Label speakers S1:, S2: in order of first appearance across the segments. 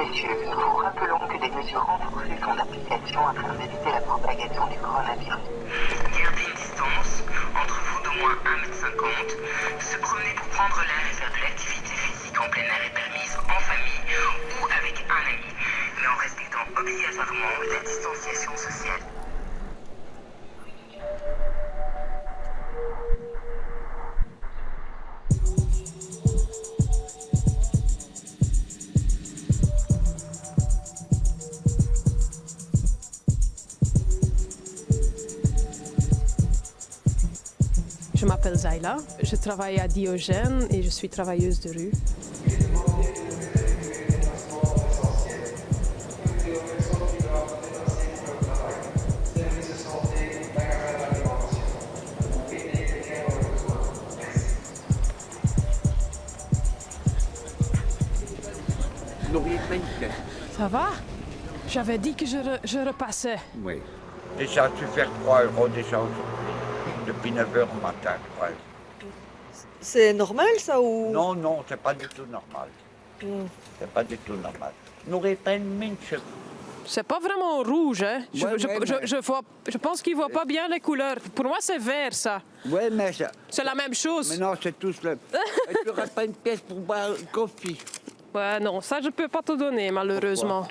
S1: messieurs, nous vous rappelons que des mesures renforcées sont d'application afin d'éviter la propagation du coronavirus. Gardez une distance entre vous d'au moins 1,50 m. Se promener pour prendre l'air et faire de l'activité physique en plein air est permise en famille ou avec un ami, mais en respectant obligatoirement la distanciation sociale.
S2: Je m'appelle Zayla, je travaille à Diogène et je suis travailleuse de rue. Ça va? J'avais dit que je repassais.
S3: Oui. Déjà, tu fais 3 € déjà depuis 9 h au matin. Ouais.
S4: C'est normal ça ou...
S3: Non, non, c'est pas du tout normal. C'est pas du tout normal. Nourrit pas une mince.
S2: C'est pas vraiment rouge, hein? Je pense qu'il voit pas bien les couleurs. Pour moi, c'est vert, ça.
S3: Oui, mais ça...
S2: C'est la même chose.
S3: Mais non, c'est tous le... Et tu n'aurais pas une pièce pour boire un café.
S2: Ouais, non, ça, je peux pas te donner, malheureusement.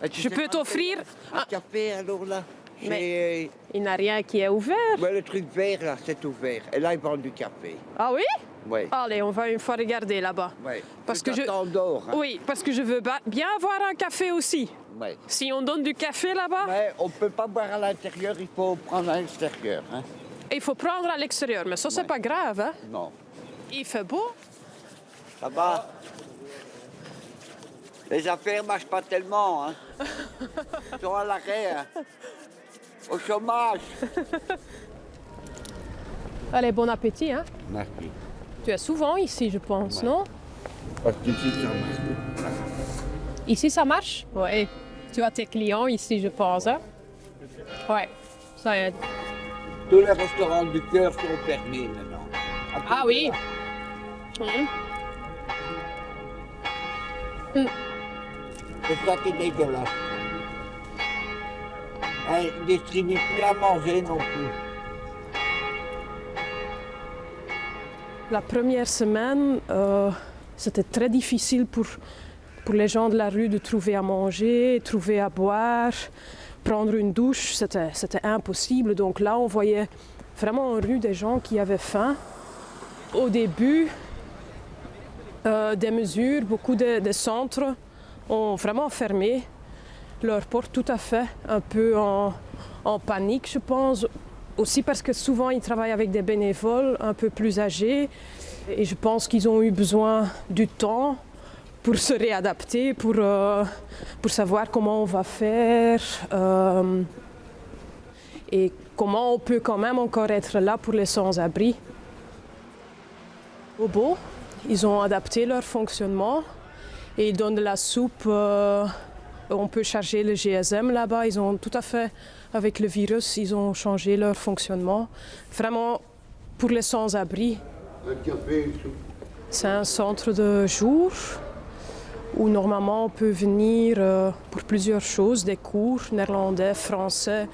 S2: Je peux t'offrir...
S3: Un café, alors, là.
S2: Mais il n'y a rien qui est ouvert.
S3: Ouais, le truc vert, là, c'est ouvert. Et là, ils vendent du café.
S2: Ah oui?
S3: Oui.
S2: Allez, on va une fois regarder là-bas.
S3: Oui.
S2: Parce que
S3: dehors, hein.
S2: Oui, parce que je veux bien avoir un café aussi.
S3: Oui.
S2: Si on donne du café là-bas...
S3: Mais on ne peut pas boire à l'intérieur, il faut prendre à l'extérieur. Hein.
S2: Il faut prendre à l'extérieur, mais ça, c'est pas grave, hein?
S3: Non.
S2: Il fait beau.
S3: Ça va? Les affaires ne marchent pas tellement, hein. Ils sont à l'arrêt, hein. Au chômage.
S2: Allez, bon appétit, hein?
S3: Merci.
S2: Tu es souvent ici, je pense, non?
S3: Parce qu'ici, ça marche.
S2: Ici, ça marche? Oui. Tu as tes clients ici, je pense, hein? Oui, ça aide.
S3: Tous les restaurants du cœur sont permis maintenant.
S2: Ah oui?
S3: C'est ça qui est dégueulasse. Ils ne distribuent plus à manger non plus.
S2: La première semaine, c'était très difficile pour les gens de la rue de trouver à manger, trouver à boire, prendre une douche. C'était impossible. Donc là, on voyait vraiment en rue des gens qui avaient faim. Au début des mesures, beaucoup de centres ont vraiment fermé leurs portes tout à fait, un peu en panique, je pense. Aussi parce que souvent, ils travaillent avec des bénévoles un peu plus âgés. Et je pense qu'ils ont eu besoin du temps pour se réadapter, pour savoir comment on va faire et comment on peut quand même encore être là pour les sans-abri. Bobo, ils ont adapté leur fonctionnement et ils donnent de la soupe. On peut charger le GSM là-bas. Ils ont tout à fait, avec le virus, ils ont changé leur fonctionnement. Vraiment, pour les sans-abri, c'est un centre de jour où normalement on peut venir pour plusieurs choses, des cours néerlandais, français,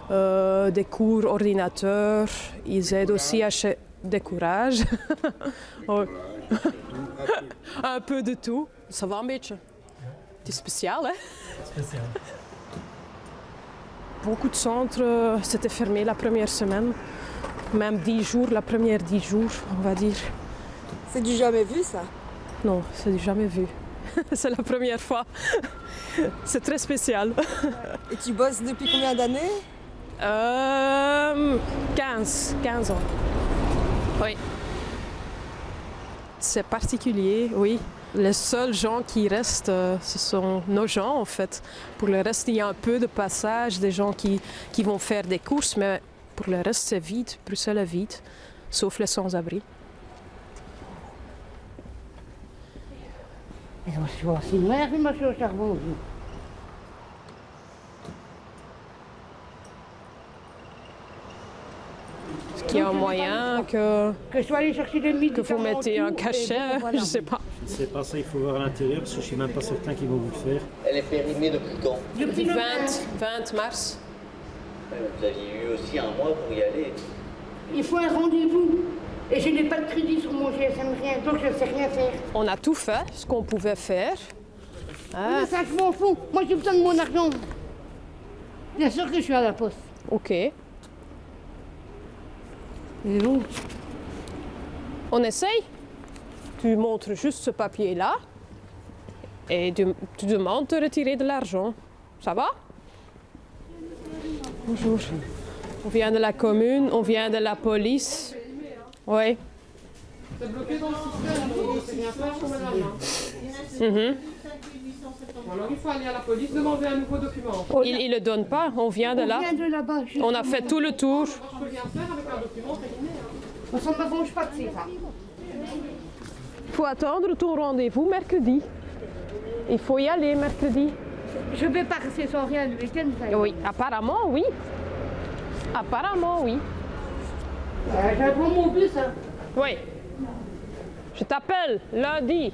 S2: des cours ordinateur. Ils aident aussi à décourage. Un peu de tout. Ça va un beetje. C'est spécial, hein? Spécial. Beaucoup de centres s'étaient fermés la première semaine. Même 10 jours, la première 10 jours, on va dire.
S4: C'est du jamais vu, ça?
S2: Non, c'est du jamais vu. C'est la première fois. C'est très spécial.
S4: Et tu bosses depuis combien d'années?
S2: 15 ans. Oui. C'est particulier, oui. Les seuls gens qui restent, ce sont nos gens, en fait. Pour le reste, il y a un peu de passage, des gens qui vont faire des courses, mais pour le reste, c'est vide. Bruxelles est vide, sauf les sans-abri. Est-ce qu'il y a un moyen que vous mettez un cachet? Je ne sais pas.
S5: C'est pas ça, il faut voir à l'intérieur parce que je suis même pas certain qu'ils vont vous le faire.
S3: Elle est périmée depuis quand?
S2: Depuis 20 mars.
S3: Vous aviez eu aussi un mois pour y aller.
S6: Il faut un rendez-vous. Et je n'ai pas de crédit sur mon GSM, rien, donc je ne sais rien faire.
S2: On a tout fait, ce qu'on pouvait faire.
S6: Mais ça, je m'en fous. Moi, j'ai besoin de mon argent. Bien sûr que je suis à la poste.
S2: Ok.
S6: Et où?
S2: On essaye. Tu montres juste ce papier-là et tu demandes de retirer de l'argent. Ça va? Bonjour. On vient de la commune, on vient de la police. Oui.
S7: C'est bloqué dans le système, c'est bien ça, pour madame. Alors il faut aller à la police, demander un nouveau document.
S2: Il ne le donne pas, on vient de là.
S6: On vient de là-bas.
S2: On a fait tout le tour.
S7: Je peux rien faire avec un document terminé.
S6: Ça ne m'arrange pas de faire ça.
S2: Il faut attendre ton rendez-vous mercredi. Il faut y aller mercredi.
S6: Je vais pas rester sans rien le week-end. ça.
S2: Oui, apparemment oui. Apparemment oui.
S6: J'attends mon bus. Hein.
S2: Oui. Je t'appelle lundi.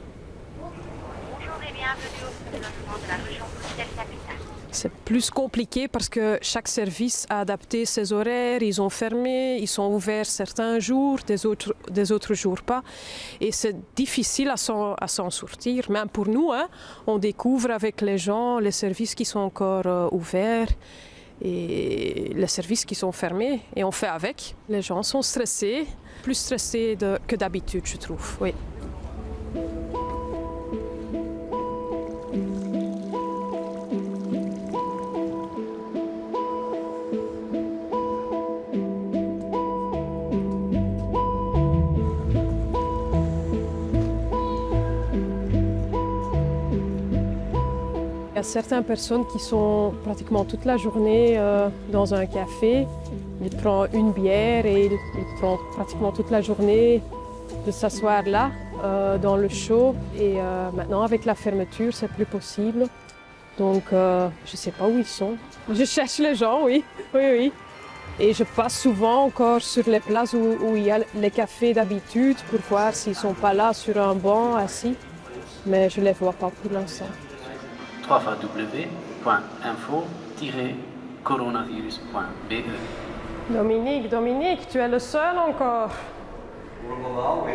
S1: Bonjour et bienvenue au logement de la région Bruxelles-Capitale.
S2: C'est plus compliqué parce que chaque service a adapté ses horaires, ils ont fermé, ils sont ouverts certains jours, des autres jours pas. Et c'est difficile à s'en sortir, même pour nous. Hein, on découvre avec les gens les services qui sont encore ouverts et les services qui sont fermés. Et on fait avec. Les gens sont stressés, plus stressés que d'habitude, je trouve. Oui. Il y a certaines personnes qui sont pratiquement toute la journée dans un café. Ils prennent une bière et ils prennent pratiquement toute la journée de s'asseoir là, dans le chaud. Et maintenant, avec la fermeture, c'est plus possible. Donc, je ne sais pas où ils sont. Je cherche les gens, oui. Oui. Et je passe souvent encore sur les places où il y a les cafés d'habitude pour voir s'ils ne sont pas là sur un banc assis. Mais je ne les vois pas pour l'instant.
S8: www.info-coronavirus.be.
S2: Dominique, tu es le seul encore.
S3: Pour le moment, oui.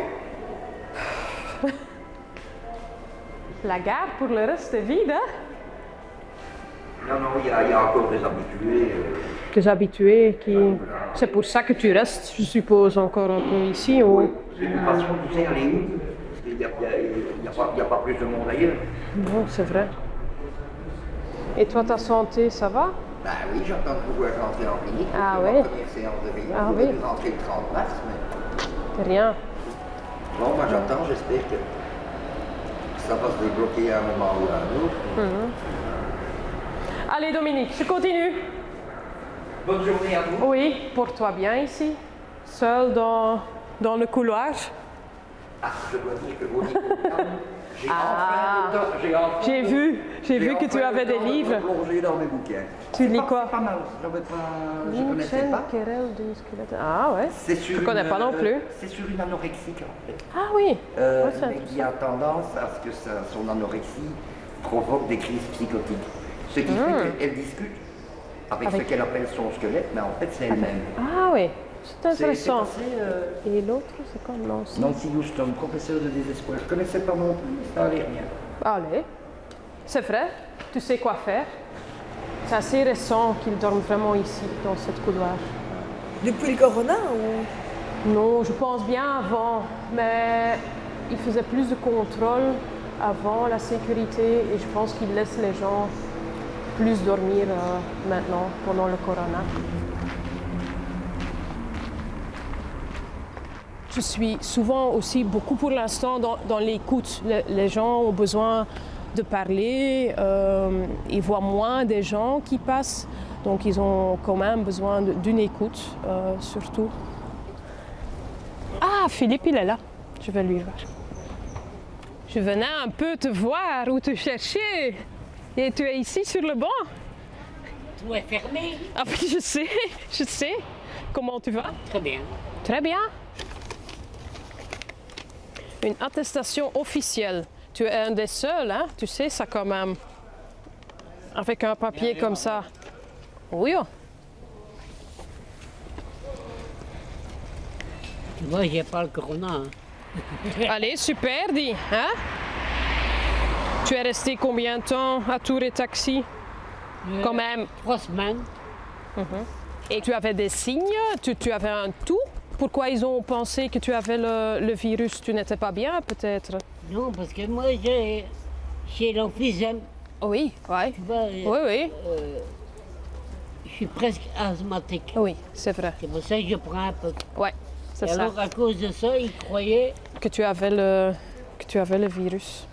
S2: La gare pour le reste est vide, hein?
S3: Non, il y a encore des habitués.
S2: Des habitués qui... C'est pour ça que tu restes, je suppose, encore un peu ici ou...
S3: Oui, de toute façon, tu sais aller où? Il n'y a pas plus de monde ailleurs.
S2: Non, c'est vrai. Et toi, ta santé, ça va?
S3: Ben oui, j'attends de pouvoir rentrer en clinique.
S2: Ah
S3: pour
S2: oui.
S3: la première séance de réunion.
S2: Ah
S3: J'aurais
S2: oui.
S3: dû rentrer le 30 mars, mais...
S2: Rien.
S3: Bon, moi j'attends, j'espère que ça va se débloquer à un moment ou à un autre.
S2: Allez, Dominique, je continue.
S3: Bonne journée à vous.
S2: Oui, porte-toi bien ici, seul dans le couloir.
S3: Ah, je dois dire que au niveau calme, j'ai
S2: Ah.
S3: enfin le temps,
S2: J'ai vu que tu avais des livres.
S3: Plongé dans mes bouquins.
S2: Tu lis quoi?
S3: Pas mal, je connaissais pas.
S2: Ah ouais.
S3: C'est sur
S2: Je connais pas non plus.
S3: C'est sur une anorexique en fait.
S2: Ah oui. Ouais, c'est
S3: Mais qui a tendance à ce que son anorexie provoque des crises psychotiques. Ce qui fait qu'elle discute avec ce qu'elle appelle son squelette, mais en fait c'est elle-même.
S2: Ah oui, c'est intéressant.
S3: C'est passé,
S2: Et l'autre, c'est quoi Nancy?
S3: Nancy Houston, professeur de désespoir. Je ne connaissais pas non plus, mais ça allait rien.
S2: Allez, c'est vrai, tu sais quoi faire. C'est assez récent qu'ils dorment vraiment ici, dans cette couloir.
S4: Depuis le corona ou...
S2: Non, je pense bien avant, mais ils faisaient plus de contrôle avant la sécurité et je pense qu'ils laissent les gens plus dormir maintenant, pendant le corona. Je suis souvent aussi beaucoup pour l'instant dans l'écoute. Les gens ont besoin de parler, ils voient moins des gens qui passent, donc ils ont quand même besoin d'une écoute, surtout. Ah, Philippe, il est là. Je vais lui voir. Je venais un peu te voir ou te chercher. Et tu es ici sur le banc?
S9: Tout est fermé.
S2: Ah oui, je sais. Comment tu vas?
S9: Très bien.
S2: Très bien. Une attestation officielle Tu es un des seuls, hein? Tu sais ça quand même. Avec un papier comme ça. Oui.
S9: Tu vois, j'ai pas le corona. Hein.
S2: Allez, super, dis. Hein? Tu es resté combien de temps à Tours et Taxi? Quand même.
S9: 3 semaines.
S2: Et tu avais des signes? Tu avais un tout? Pourquoi ils ont pensé que tu avais le virus? Tu n'étais pas bien, peut-être?
S9: Non, parce que moi, j'ai l'emphysème.
S2: Oui, ouais.
S9: Tu vois,
S2: Oui.
S9: Je suis presque asthmatique.
S2: Oui, c'est vrai.
S9: C'est pour ça que je prends un peu.
S2: Ouais, c'est
S9: Et
S2: ça.
S9: alors, à cause de ça, ils croyaient...
S2: Que tu avais le virus.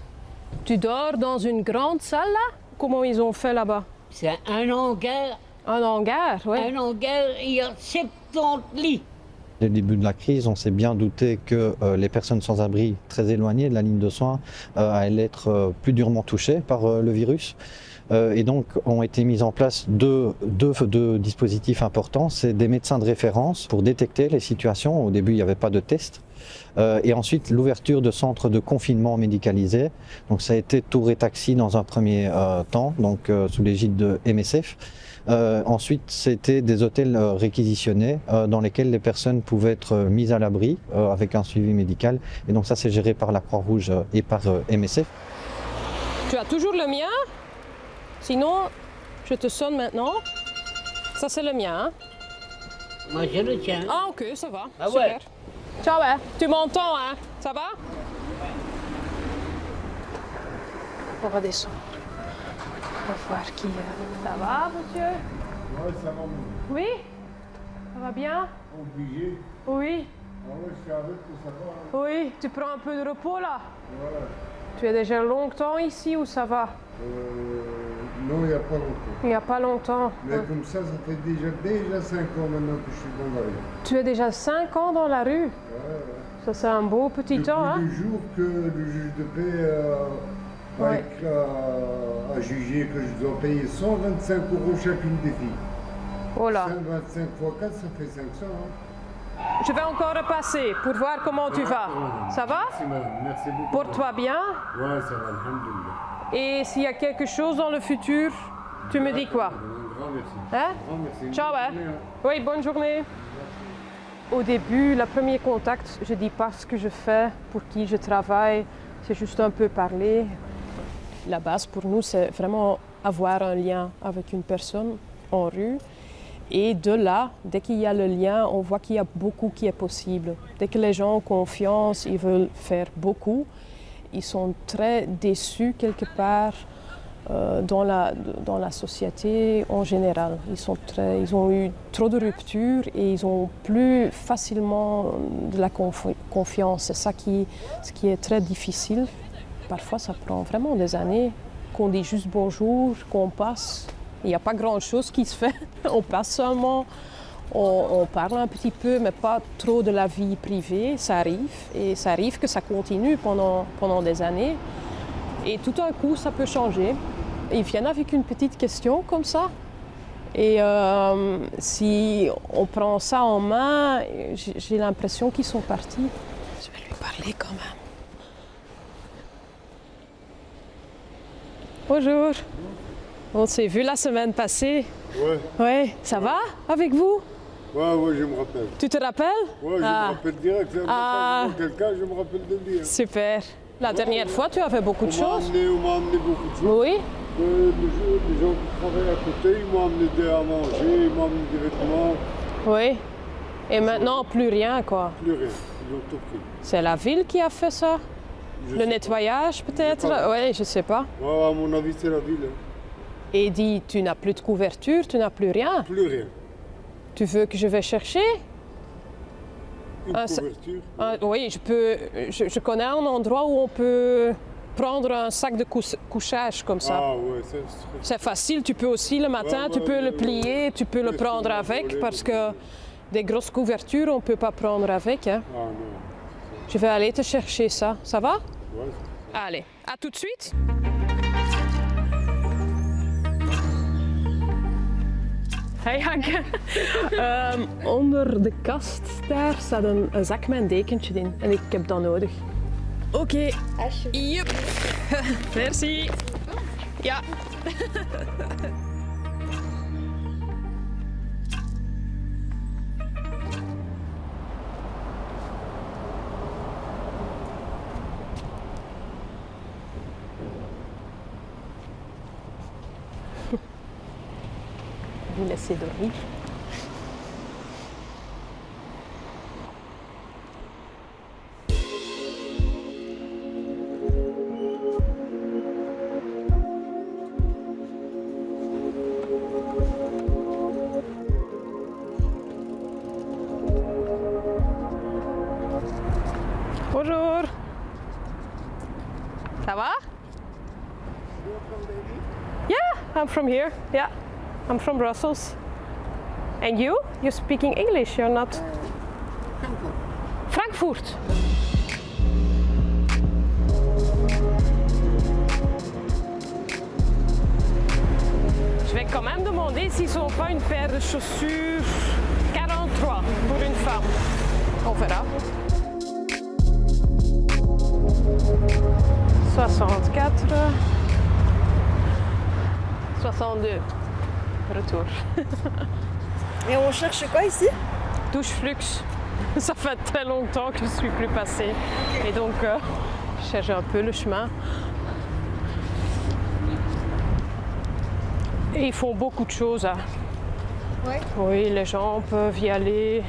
S2: Tu dors dans une grande salle, là? Comment ils ont fait là-bas?
S9: C'est un hangar.
S2: Un hangar, oui.
S9: Un hangar, il y a 70 lits.
S8: Dès le début de la crise, on s'est bien douté que les personnes sans abri très éloignées de la ligne de soins allaient être plus durement touchées par le virus. Et donc ont été mis en place deux dispositifs importants. C'est des médecins de référence pour détecter les situations. Au début, il n'y avait pas de test. Et ensuite, l'ouverture de centres de confinement médicalisés. Donc ça a été Tours et Taxi dans un premier temps, donc sous l'égide de MSF. Ensuite, c'était des hôtels réquisitionnés dans lesquels les personnes pouvaient être mises à l'abri avec un suivi médical. Et donc ça, c'est géré par la Croix-Rouge et par MSF.
S2: Tu as toujours le mien? Sinon, je te sonne maintenant. Ça, c'est le mien. Hein?
S9: Moi, je le tiens.
S2: Ah, ok, ça va.
S9: Ah
S2: super.
S9: ouais.
S2: Ciao, hein. Tu m'entends, hein? Ça va? On va descendre. On va voir qui est. Ça va, monsieur?
S10: Ouais, ça va.
S2: Oui? Ça va bien?
S10: Obligé.
S2: Oui.
S10: Ah ouais, je suis avec que ça va. Hein.
S2: Oui. Tu prends un peu de repos, là?
S10: Voilà.
S2: Tu es déjà longtemps ici ou ça va?
S10: Non, il n'y a pas longtemps.
S2: Il n'y a pas longtemps.
S10: Mais comme ça fait déjà 5 ans maintenant que je suis dans la rue.
S2: Tu es déjà 5 ans dans la rue?
S10: Ouais.
S2: Ça, c'est un beau petit temps, hein?
S10: Depuis le jour que le juge de paix a jugé que je dois payer 125 € chacune des filles.
S2: Oh là.
S10: 125 x 4, ça fait 500. Hein.
S2: Je vais encore repasser pour voir comment tu vas. Ça va?
S10: Merci, madame. Merci beaucoup.
S2: Porte-toi bien.
S10: Ouais, ça va, alhamdoulilah.
S2: Et s'il y a quelque chose dans le futur, tu me dis quoi?
S10: Un grand merci.
S2: Hein?
S10: Un grand merci.
S2: Ciao, hein?
S10: Bonne journée, hein.
S2: Oui, bonne journée. Au début, le premier contact, je dis pas ce que je fais, pour qui je travaille, c'est juste un peu parler. La base pour nous, c'est vraiment avoir un lien avec une personne en rue. Et de là, dès qu'il y a le lien, on voit qu'il y a beaucoup qui est possible. Dès que les gens ont confiance, ils veulent faire beaucoup. Ils sont très déçus quelque part dans la société en général. Ils ont eu trop de ruptures et ils ont plus facilement de la confiance. C'est ça ce qui est très difficile. Parfois, ça prend vraiment des années qu'on dit juste bonjour, qu'on passe. Il n'y a pas grand-chose qui se fait. On passe seulement, on parle un petit peu, mais pas trop de la vie privée. Ça arrive. Et ça arrive que ça continue pendant des années. Et tout d'un coup, ça peut changer. Ils viennent avec une petite question comme ça. Et si on prend ça en main, j'ai l'impression qu'ils sont partis. Je vais lui parler quand même. Bonjour. On s'est vu la semaine passée.
S10: Ouais.
S2: Ouais. Ça va avec vous?
S10: Ouais, je me rappelle.
S2: Tu te rappelles?
S10: Ouais, je me rappelle direct. Quand je vois quelqu'un, je me rappelle de lui. Hein.
S2: Super. La dernière fois, tu avais beaucoup de choses.
S10: On m'a amené beaucoup de choses.
S2: Oui.
S10: Les gens qui travaillent à côté, ils m'ont amené à manger, ils m'ont amené des vêtements.
S2: Oui. Et maintenant, plus rien, quoi.
S10: Plus rien. Ils ont tout pris.
S2: C'est la ville qui a fait ça? Le nettoyage, peut-être? Oui, je sais pas.
S10: Ouais, à mon avis, c'est la ville. Hein.
S2: Et dit, tu n'as plus de couverture, tu n'as plus rien.
S10: Plus rien.
S2: Tu veux que je vais chercher?
S10: Une couverture?
S2: Oui, je connais un endroit où on peut prendre un sac de couchage comme ça.
S10: Ah ouais,
S2: c'est facile, tu peux aussi le matin, tu peux le plier, tu peux le prendre avec, parce que des grosses couvertures, on ne peut pas prendre avec. Hein.
S10: Ah non.
S2: Je vais aller te chercher ça, ça va?
S10: Ouais.
S2: Allez, à tout de suite. Hey Hanke. Onder de kast daar staat een zak met een dekentje in en ik heb dat nodig. Oké. Alsjeblieft. Yep. Merci. Ja. Vous laissez dormir. Bonjour. Ça va? Yeah, I'm from here. Yeah, I'm from Brussels. And you? You're speaking English, you're not? Frankfurt. Je vais quand même demander s'ils n'ont pas une paire de chaussures 43 pour une femme. On verra. 64, 62, retour.
S4: Et on cherche quoi ici?
S2: Douche Flux. Ça fait très longtemps que je ne suis plus passée. Et donc, je cherche un peu le chemin. Et ils font beaucoup de choses. Hein.
S4: Ouais.
S2: Oui, les gens peuvent y aller,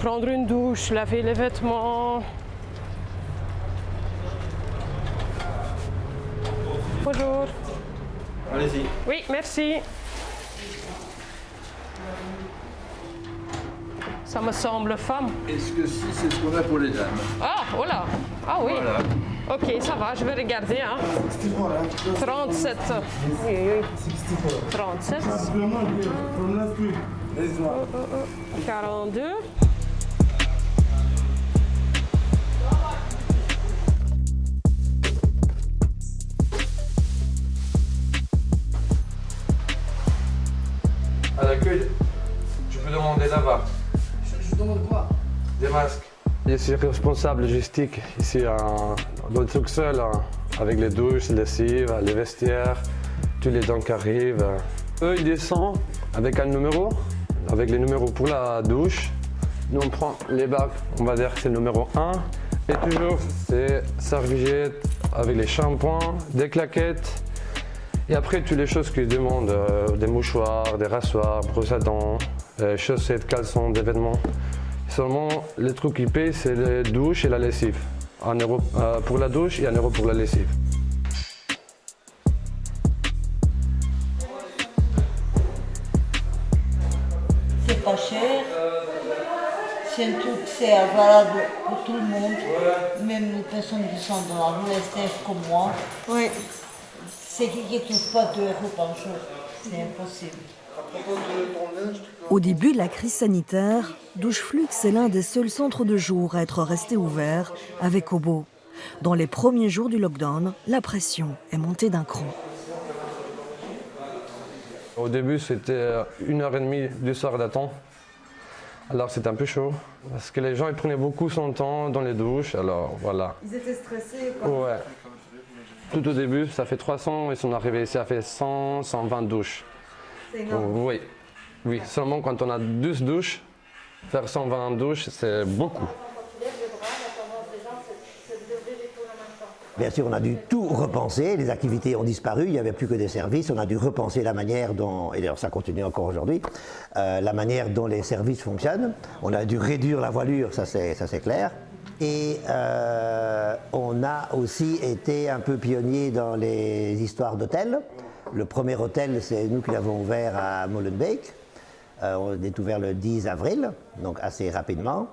S2: prendre une douche, laver les vêtements. Bonjour.
S11: Allez-y.
S2: Oui, merci. Ça me semble femme.
S11: Est-ce que si c'est ce qu'on a pour les dames?
S2: Ah, voilà. Ah oui.
S11: Voilà.
S2: Ok, ça va, je vais regarder. Hein. 37. Oui, oui. 37. 42.
S11: À l'accueil, tu peux demander là-bas.
S12: Je demande quoi?
S11: Des masques.
S13: Je suis responsable logistique ici dans le Truxel, avec les douches, les lessives, les vestiaires, tous les dents qui arrivent. Eux, ils descendent avec un numéro, avec les numéros pour la douche. Nous, on prend les bacs, on va dire que c'est le numéro 1. Et toujours, c'est serviettes avec les shampoings, des claquettes. Et après, toutes les choses qu'ils demandent, des mouchoirs, des rasoirs, brosses à dents, chaussettes, caleçons, des vêtements. Seulement, les trucs qu'ils payent, c'est les douches et la lessive. 1 euro pour la douche et 1 euro pour la lessive.
S9: C'est pas cher. C'est un truc, c'est valable pour tout le monde. Même les personnes qui sont dans la rue STF comme moi.
S4: Oui.
S9: C'est qui ne trouve pas 2 euros par jour. C'est impossible.
S14: Au début de la crise sanitaire, Douche Flux est l'un des seuls centres de jour à être resté ouvert avec Obo. Dans les premiers jours du lockdown, la pression est montée d'un cran.
S13: Au début, c'était 1h30 du soir d'attente. Alors c'était un peu chaud, parce que les gens ils prenaient beaucoup son temps dans les douches, alors voilà.
S4: Ils étaient stressés, quoi.
S13: Ouais. Tout au début, ça fait 300, ils sont arrivés ici, ça fait 100, 120 douches.
S4: C'est énorme.
S13: Oui. Oui, seulement quand on a 12 douches, faire 120 douches, c'est beaucoup.
S15: Bien sûr, on a dû tout repenser, les activités ont disparu, il n'y avait plus que des services, on a dû repenser la manière dont, et d'ailleurs ça continue encore aujourd'hui, la manière dont les services fonctionnent. On a dû réduire la voilure, ça c'est clair. Et on a aussi été un peu pionnier dans les histoires d'hôtels. Le premier hôtel, c'est nous qui l'avons ouvert à Molenbeek. On est ouvert le 10 avril, donc assez rapidement.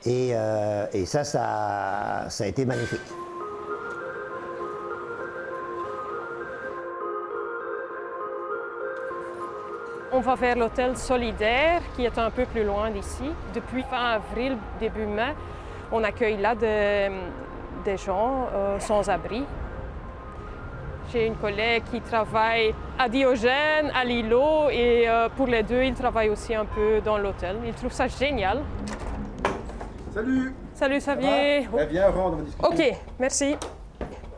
S15: Et ça a été magnifique.
S2: On va vers l'hôtel Solidaire, qui est un peu plus loin d'ici. Depuis fin avril, début mai, on accueille là des gens sans abri. J'ai une collègue qui travaille à Diogène, à Lilo, et pour les deux, ils travaillent aussi un peu dans l'hôtel. Ils trouvent ça génial.
S16: Salut!
S2: Salut Xavier!
S16: Viens rendre, on va discuter.
S2: Ok, merci.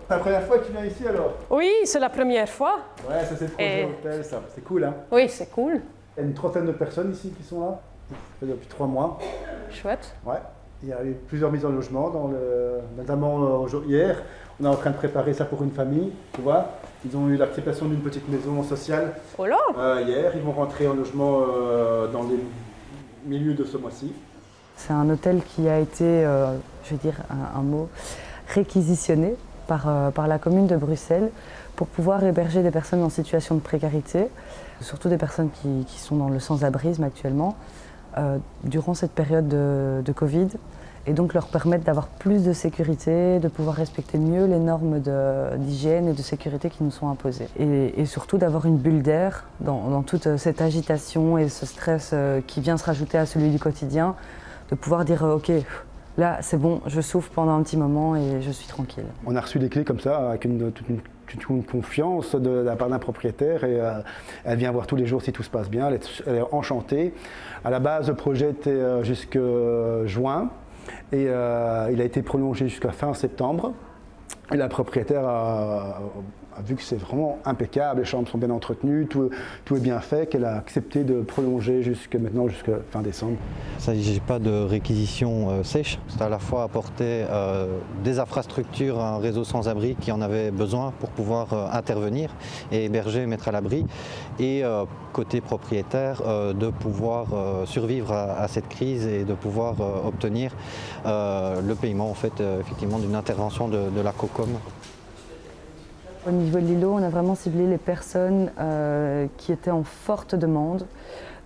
S12: C'est la première fois que tu viens ici alors?
S2: Oui, c'est la première fois.
S12: Ouais, ça c'est le projet hôtel, ça. C'est cool, hein?
S2: Oui, c'est cool.
S12: Il y a une trentaine de personnes ici qui sont là, depuis 3 mois.
S2: Chouette.
S12: Ouais. Il y a eu plusieurs mises en logement, notamment hier. On est en train de préparer ça pour une famille, tu vois. Ils ont eu l'acceptation d'une petite maison sociale hier. Ils vont rentrer en logement dans les milieux de ce mois-ci.
S16: C'est un hôtel qui a été, je vais dire un mot, réquisitionné par la commune de Bruxelles pour pouvoir héberger des personnes en situation de précarité, surtout des personnes qui sont dans le sans-abrisme actuellement, durant cette période de Covid, et donc leur permettre d'avoir plus de sécurité, de pouvoir respecter mieux les normes d'hygiène et de sécurité qui nous sont imposées. Et surtout d'avoir une bulle d'air dans toute cette agitation et ce stress qui vient se rajouter à celui du quotidien, de pouvoir dire ok, là c'est bon, je souffle pendant un petit moment et je suis tranquille. On a reçu les clés comme ça, avec toute une confiance de la part d'un propriétaire, et elle vient voir tous les jours si tout se passe bien, elle est enchantée. À la base, le projet était jusqu'à juin, et il a été prolongé jusqu'à fin septembre. Et la propriétaire a vu que c'est vraiment impeccable, les chambres sont bien entretenues, tout est bien fait, qu'elle a accepté de prolonger jusqu'à fin décembre.
S8: Il ne s'agit pas de réquisition sèche, c'est à la fois apporter des infrastructures à un réseau sans-abri qui en avait besoin pour pouvoir intervenir et héberger, mettre à l'abri, et côté propriétaire, de pouvoir survivre à cette crise et de pouvoir obtenir le paiement en fait, effectivement, d'une intervention de la COCOM.
S16: Au niveau de l'îlot, on a vraiment ciblé les personnes qui étaient en forte demande,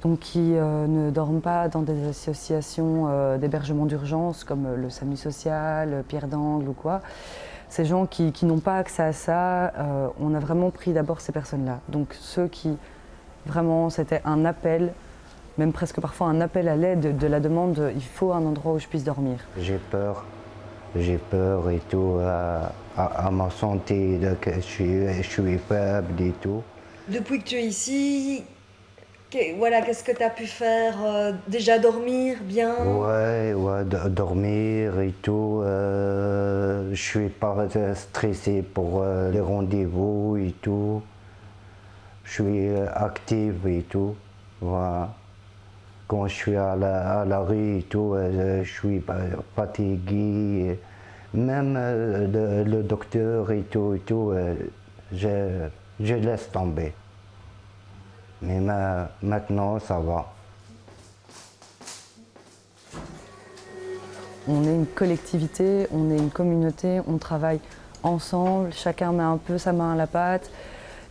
S16: donc qui ne dorment pas dans des associations d'hébergement d'urgence comme le SAMU social, Pierre d'Angle ou quoi. Ces gens qui n'ont pas accès à ça, on a vraiment pris d'abord ces personnes-là. Donc ceux qui, vraiment, c'était un appel, même presque parfois un appel à l'aide de la demande, il faut un endroit où je puisse dormir.
S17: J'ai peur et tout, à ma santé, je suis faible et tout.
S4: Depuis que tu es ici, qu'est-ce que tu as pu faire? Déjà dormir bien?
S17: Ouais, dormir et tout. Je suis pas stressé pour les rendez-vous et tout. Je suis active et tout. Voilà. Quand je suis à la rue et tout, je suis fatigué. Même le docteur et tout, je laisse tomber. Mais maintenant, ça va.
S16: On est une collectivité, on est une communauté, on travaille ensemble, chacun met un peu sa main à la pâte.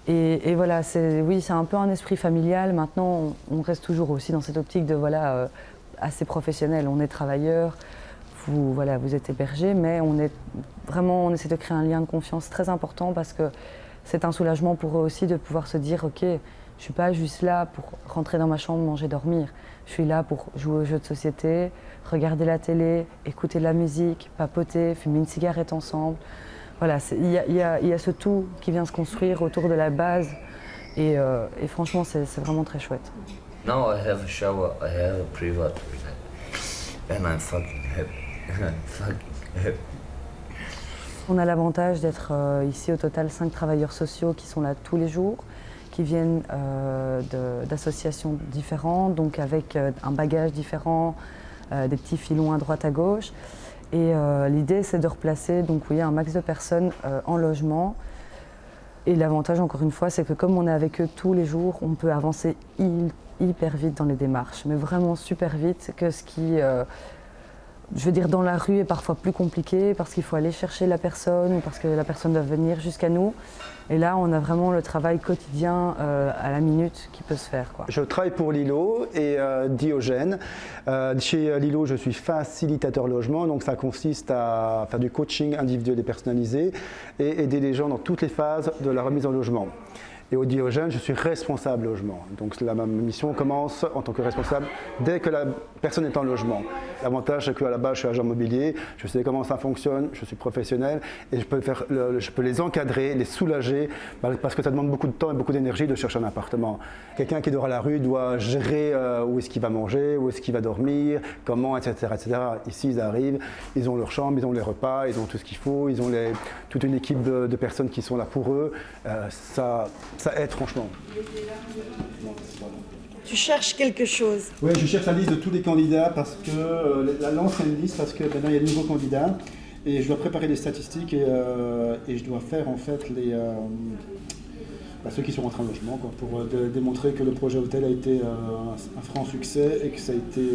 S16: Et voilà, oui, c'est un peu un esprit familial. Maintenant, on reste toujours aussi dans cette optique de assez professionnel. On est travailleurs, vous êtes hébergés, mais on essaie de créer un lien de confiance très important parce que c'est un soulagement pour eux aussi de pouvoir se dire ok, je ne suis pas juste là pour rentrer dans ma chambre, manger, dormir. Je suis là pour jouer aux jeux de société, regarder la télé, écouter de la musique, papoter, fumer une cigarette ensemble. Voilà, il y a ce tout qui vient se construire autour de la base et franchement c'est vraiment très chouette.
S18: Now I have a shower, I have a private toilet and I'm fucking happy.
S16: On a l'avantage d'être ici au total 5 travailleurs sociaux qui sont là tous les jours, qui viennent d'associations différentes, donc avec un bagage différent, des petits filons à droite à gauche. Et l'idée, c'est de replacer un max de personnes en logement. Et l'avantage, encore une fois, c'est que comme on est avec eux tous les jours, on peut avancer hyper vite dans les démarches, mais vraiment super vite, que ce qui, je veux dire, dans la rue est parfois plus compliqué parce qu'il faut aller chercher la personne ou parce que la personne doit venir jusqu'à nous. Et là, on a vraiment le travail quotidien à la minute qui peut se faire, quoi.
S12: Je travaille pour Lilo et Diogène. Chez Lilo, je suis facilitateur logement, donc ça consiste à faire du coaching individuel et personnalisé et aider les gens dans toutes les phases de la remise en logement. Et au Diogène, je suis responsable logement. Donc ma mission commence en tant que responsable dès que la personne est en logement. L'avantage, c'est qu'à la base, je suis agent immobilier, je sais comment ça fonctionne, je suis professionnel et je peux les encadrer, les soulager, parce que ça demande beaucoup de temps et beaucoup d'énergie de chercher un appartement. Quelqu'un qui dort à la rue doit gérer où est-ce qu'il va manger, où est-ce qu'il va dormir, comment, etc., etc. Ici, ils arrivent, ils ont leur chambre, ils ont les repas, ils ont tout ce qu'il faut, ils ont toute une équipe de personnes qui sont là pour eux. Ça aide franchement.
S4: Tu cherches quelque chose?
S12: Oui, je cherche la liste de tous les candidats parce que l'ancienne liste, parce que maintenant il y a de nouveaux candidats et je dois préparer les statistiques et je dois faire en fait ceux qui sont rentrés en logement pour démontrer que le projet hôtel a été un franc succès et que ça a été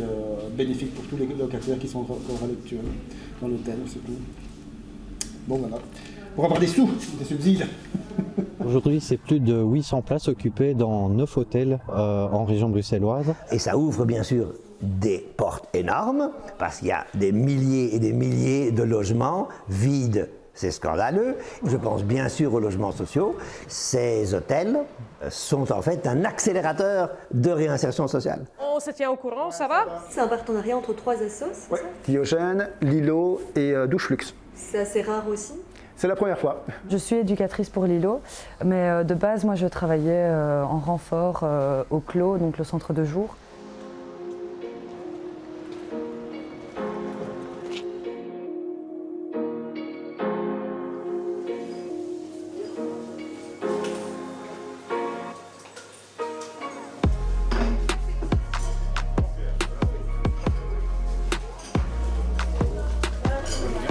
S12: bénéfique pour tous les locataires qui sont encore actuels dans l'hôtel. C'est tout. Bon voilà. Pour avoir des sous, des subsides.
S8: Aujourd'hui, c'est plus de 800 places occupées dans 9 hôtels en région bruxelloise.
S15: Et ça ouvre bien sûr des portes énormes, parce qu'il y a des milliers et des milliers de logements vides. C'est scandaleux. Je pense bien sûr aux logements sociaux. Ces hôtels sont en fait un accélérateur de réinsertion sociale.
S2: On se tient au courant, ça va?
S4: C'est un partenariat entre 3 assos, c'est ça?
S12: Diogène, Lilo et Doucheflux.
S4: C'est assez rare aussi?
S12: C'est la première fois.
S16: Je suis éducatrice pour Lilo, mais de base, moi, je travaillais en renfort au CLO, donc le centre de jour.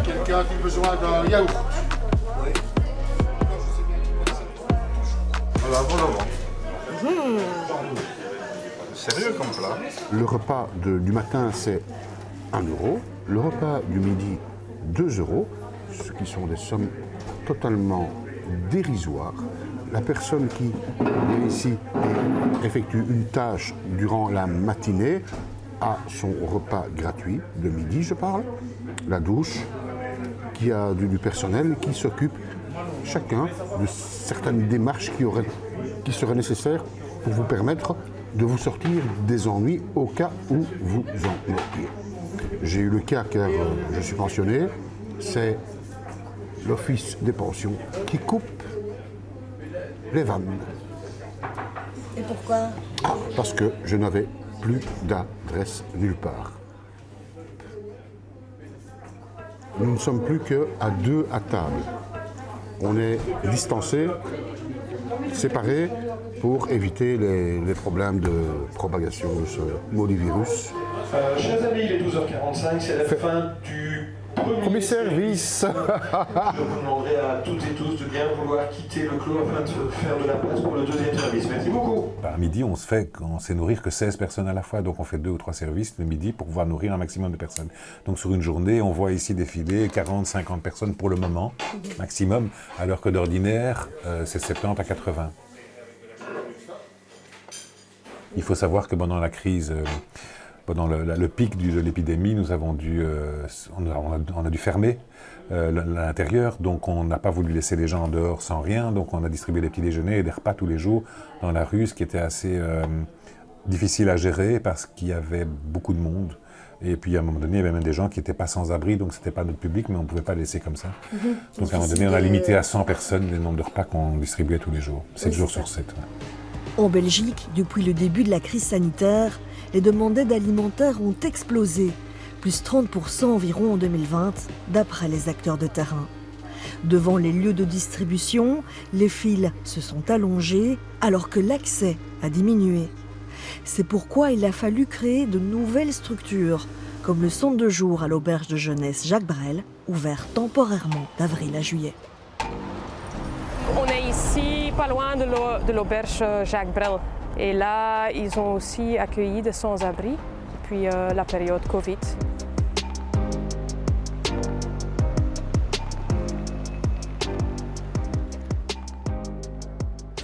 S10: Quelqu'un qui a besoin d'un yaourt? Oui.
S11: Alors, bon, sérieux comme plat.
S10: Le repas du matin, c'est 1 €. Le repas du midi, 2 €, ce qui sont des sommes totalement dérisoires. La personne qui vient ici et effectue une tâche durant la matinée a son repas gratuit, de midi je parle, la douche, qui a du personnel qui s'occupe chacun de certaines démarches qui seraient nécessaires pour vous permettre de vous sortir des ennuis au cas où vous en auriez. J'ai eu le cas car je suis pensionné, c'est l'Office des pensions qui coupe les vannes.
S4: Et pourquoi?
S10: Parce que je n'avais plus d'adresse nulle part. Nous ne sommes plus qu'à 2 à table. On est distancés, séparés, pour éviter les problèmes de propagation de ce maudit virus.
S19: Chers amis, il est 12h45, c'est la fin du premier
S10: service.
S19: Je vous demanderai à toutes et tous de bien vouloir quitter le clos afin de faire de la place pour le deuxième service. Merci beaucoup.
S20: À midi, on sait nourrir que 16 personnes à la fois, donc on fait 2 ou 3 services le midi pour pouvoir nourrir un maximum de personnes. Donc sur une journée, on voit ici défiler 40, 50 personnes pour le moment, maximum, alors que d'ordinaire, c'est 70 à 80. Il faut savoir que pendant la crise, pendant le pic de l'épidémie, nous avons on a dû fermer l'intérieur, donc on n'a pas voulu laisser les gens en dehors sans rien, donc on a distribué des petits déjeuners et des repas tous les jours dans la rue, ce qui était assez difficile à gérer parce qu'il y avait beaucoup de monde. Et puis à un moment donné, il y avait même des gens qui n'étaient pas sans abri, donc ce n'était pas notre public, mais on ne pouvait pas le laisser comme ça. Donc à un moment donné, on a limité à 100 personnes le nombre de repas qu'on distribuait tous les jours, 7 jours sur 7. Ouais.
S14: En Belgique, depuis le début de la crise sanitaire, les demandes d'aide alimentaire ont explosé, plus 30% environ en 2020, d'après les acteurs de terrain. Devant les lieux de distribution, les files se sont allongées alors que l'accès a diminué. C'est pourquoi il a fallu créer de nouvelles structures, comme le centre de jour à l'auberge de jeunesse Jacques Brel, ouvert temporairement d'avril à juillet.
S2: On est ici, pas loin de l'auberge Jacques Brel. Et là, ils ont aussi accueilli des sans-abri depuis la période Covid.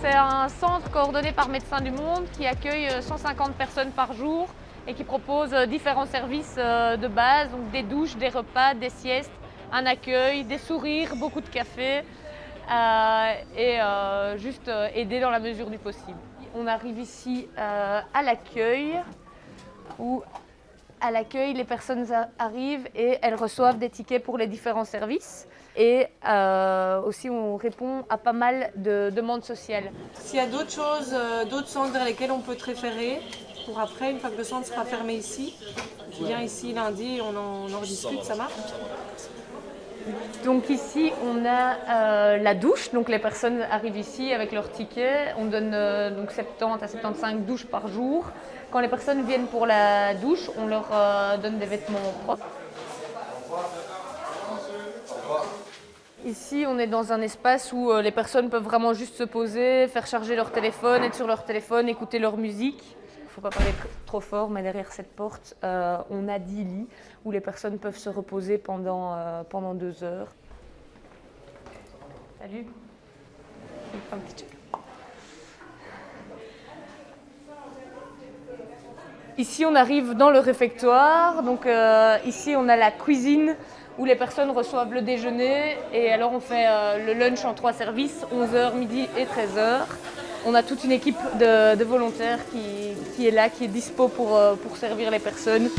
S21: C'est un centre coordonné par Médecins du Monde qui accueille 150 personnes par jour et qui propose différents services de base, donc des douches, des repas, des siestes, un accueil, des sourires, beaucoup de café. et juste aider dans la mesure du possible. On arrive ici à l'accueil où à l'accueil les personnes arrivent et elles reçoivent des tickets pour les différents services. Et aussi on répond à pas mal de demandes sociales.
S5: S'il y a d'autres choses, d'autres centres vers lesquels on peut te référer, pour après, une fois que le centre sera fermé ici, tu viens ici lundi et on en rediscute, ça marche?
S21: Donc ici on a la douche, donc les personnes arrivent ici avec leur ticket, on donne donc 70 à 75 douches par jour. Quand les personnes viennent pour la douche, on leur donne des vêtements propres. Ici, on est dans un espace où les personnes peuvent vraiment juste se poser, faire charger leur téléphone, être sur leur téléphone, écouter leur musique. Il ne faut pas parler trop fort, mais derrière cette porte, on a 10 lits où les personnes peuvent se reposer pendant 2 heures. Salut. Un petit check. Ici, on arrive dans le réfectoire. Donc ici, on a la cuisine où les personnes reçoivent le déjeuner. Et alors, on fait le lunch en 3 services, 11h, midi et 13h. On a toute une équipe de volontaires qui est là, qui est dispo pour servir les personnes.